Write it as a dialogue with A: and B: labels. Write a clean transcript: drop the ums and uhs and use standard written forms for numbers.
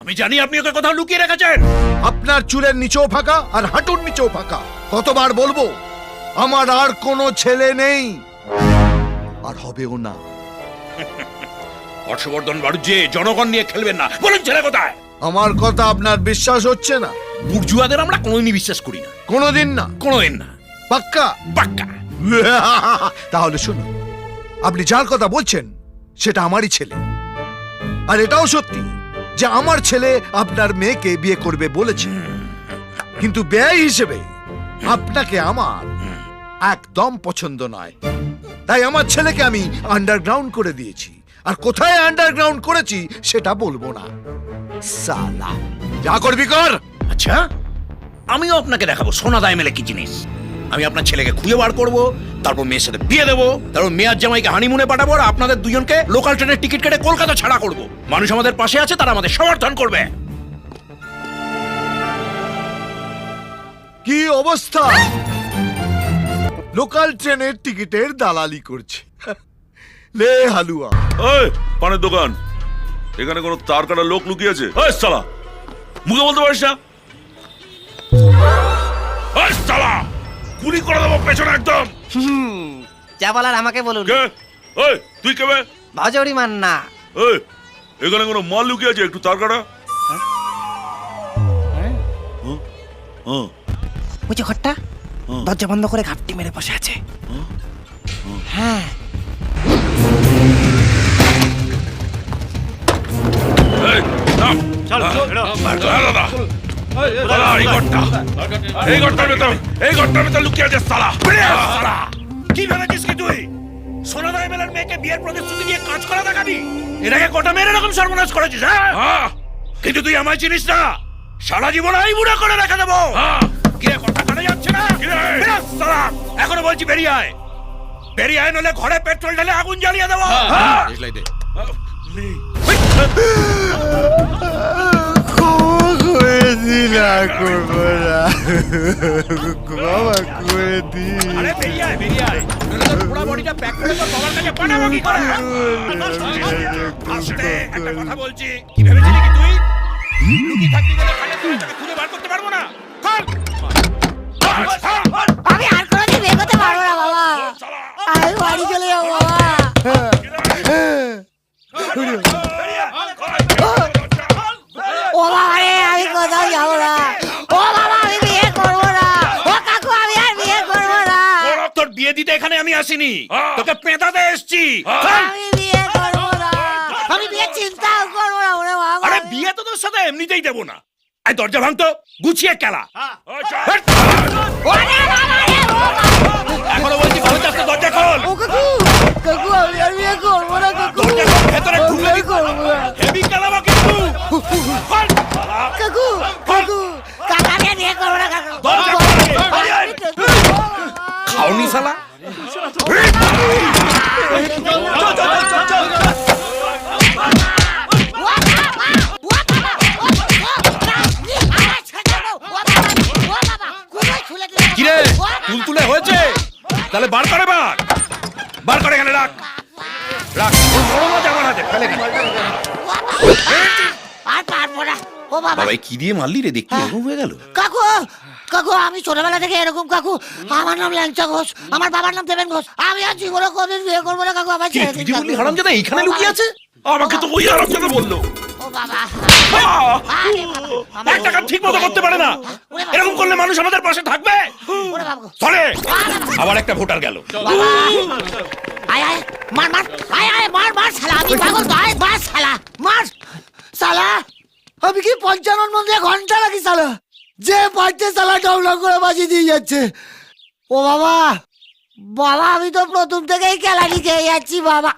A: আমি জানি আপনি ওকে কোথাও লুকিয়ে রেখেছেন।
B: আপনার চুলের নিচেও ফাঁকা আর হাঁটুর নিচেও ফাঁকা। কতবার বলবো আমার আর কোনো ছেলে নেই, আর হবেও না।
A: হর্ষবর্ধন বাড়ুজ্জে, জনগণ নিয়ে খেলবেন না। বলুন ছেলে কোথায়?
B: আমার কথা আপনার বিশ্বাস হচ্ছে না?
A: বুর্জুয়াদের আমরা কোনোদিনই বিশ্বাস করি না।
B: কোনোদিন না?
A: কোনোদিন না।
B: পাক্কা?
A: পাক্কা।
B: তাহলে শুনুন, আপনি যার কথা বলছেন সেটা আমারই ছেলে। আর এটাও সত্যি যে আমার ছেলে আপনার মেয়েকে বিয়ে করবে বলেছে, কিন্তু ব্যয় হিসেবে আপনাকে আমার একদম পছন্দ নয়। তাই আমার ছেলেকে আমি আন্ডারগ্রাউন্ড করে দিয়েছি। আর কোথায় আন্ডারগ্রাউন্ড করেছি সেটা বলবো না। সালা, যা করবি কর।
A: আচ্ছা, আমিও আপনাকে দেখাবো সোনা দায় মেলে কি জিনিস। আমি আপনার ছেলেকে খুঁজে বার করবো, তারপর মেয়ের সাথে বিয়ে দেবো, তারপর মেয়ার জামাইকে হানিমুনে পাঠাবো, আর আপনাদের দুজনকে লোকাল ট্রেনের টিকিট কেটে কলকাতা ছাড়া করবো। মানুষ আমাদের পাশে আছে, তারা আমাদের সমর্থন করবে।
B: কি অবস্থা! লোকাল ট্রেনের টিকিটের দালালি করছে। লে হালুয়া।
C: এই পানের দোকান, এখানে কোনো তার কাটা লোক লুকিয়ে আছে? এই শালা, মুখে বলতে পারিস না? এই শালা, গুলি করে দেবো পেছনে একদম।
D: যা বলার আমাকে বলুন।
C: কে? এই তুই কে বে?
D: ভাজরি মান না।
C: এই এখানে কোনো মাল লুকিয়ে আছে? একটু তার কাটা।
D: ওই যে ঘরটা, দরজা বন্ধ করে ঘাপটি মেরে বসে আছে। হ্যাঁ,
C: এই নাম চল দাদা, এই ঘরটার ভেতর লুকিয়ে আছে শালা।
A: শালা, কি ভেবেছিস কি তুই? সোনা দায় মেলার মেয়েকে বিয়ের প্রতিশ্রুতি দিয়ে কাজ করা দেখাবি? এটাকে কটা মেয়ের এরকম সর্বনাশ করেছিস? হ্যাঁ, কিন্তু তুই আমায় চিনিস না। সারা জীবন এই বুড়া করে রেখে দেবো। কিরে, কথা কানে যাচ্ছে না? বেরো শালা, এখনো বলছি বেরিয়ে আয়। বেরিয়ে আয়, নইলে ঘরে পেট্রোল ঢেলে আগুন জ্বালিয়ে দেবো। আরে বেরিয়ে আয়, বেরিয়ে আয়, নইলে তোর পুরো বডিটা প্যাক করে তোর বাবার কাছে পাঠাবো কি করে? আস্তে, একটা কথা বলছি, কি ভেবেছিলি কি তুই? লুকিয়ে থাকবি বলে খালি তুই তোকে খুঁজে বার করতে পারবো না? খোল!
E: আমি আর কোনোদিন বিয়ে করতে পারবো না বাবা। আমি বাড়ি চলে যাবো বাবা। ও বাবা রে, আমি কোথাও যাবো না। ও বাবা, আমি বিয়ে করবো না। ও কাকু, আমি আর বিয়ে করবো না।
A: তোর বিয়ে দিতে এখানে আমি আসিনি, তোকে পেঁদাতে এসছি।
E: আমি বিয়ে করবো না। আমি বিয়ে চিন্তাও করবো না ওরে বাবা।
A: আরে বিয়ে তো তোর সাথে এমনিতেই দেবো না। এই দরজা ভাঙতো, গুছিয়ে কেলা।
E: ওরে বাবা রে, ও বাবা।
A: এখনো বলছি ভালো চাচ্ছে, দরজা খোল।
E: ও কাকু, কাকু আমি আর বিয়ে করবো না কাকু।
A: দরজা খোল, ভেতরে ঢুকলে
E: আমি করবো না।
A: হেভি কেলাবো কিন্তু। খোল।
E: কাকু, কাকু, কাকু আমি আর বিয়ে করবো না কাকু।
A: দরজা খোল, বেরিয়ে আয়। খাওনি শালা? কিরে, তুলতুলে হয়েছে? তাহলে বার করে, বার করে, এখানে রাখ, রাখ। ওর বড় মাছ আমার হাতে, ফেলে দে।
E: আর পারবো না। ও বাবা,
A: বাবা, কি দিয়ে মারলি রে? দেখি এরকম হয়ে গেল।
E: কাকু, কাকু আমি ছোটবেলা থেকে এরকম কাকু। আমার নাম ল্যাংচা ঘোষ, আমার বাবার নাম দেবেন ঘোষ। আমি আর জীবনে কোনদিন বিয়ে করবো না কাকু। আমার
A: কি
E: ছেড়ে
A: তুই
E: দিন
A: যে
E: কাকু।
A: বললি হারামজাদা এইখানে লুকিয়ে আছে?
C: আমাকে তো ওই আরামজাদা বললো।
E: ও বাবা,
A: আহ!
E: আরে বাবা, আমার-
A: একটা কাজ ঠিক মতো করতে পারে না। এরকম করলে মানুষ আমাদের পাশে থাকবে?
E: ওরে বাবা,
A: ধরে আবার একটা ভোটার গেল।
E: বাবা, আয় আয়, মার মার, আয় আয়, মার মার শালা, আমি পাগল তো, আয় মার শালা, মার শালা। আমি কি পঞ্চানন মন্দিরে ঘন্টা রাখি শালা? যে পারছে শালা ডাউনলোড করে বাজিয়ে দিয়ে যাচ্ছে। ও বাবা, বাবা আমি তো প্রথম থেকেই কেলানি খেয়ে যাচ্ছি বাবা।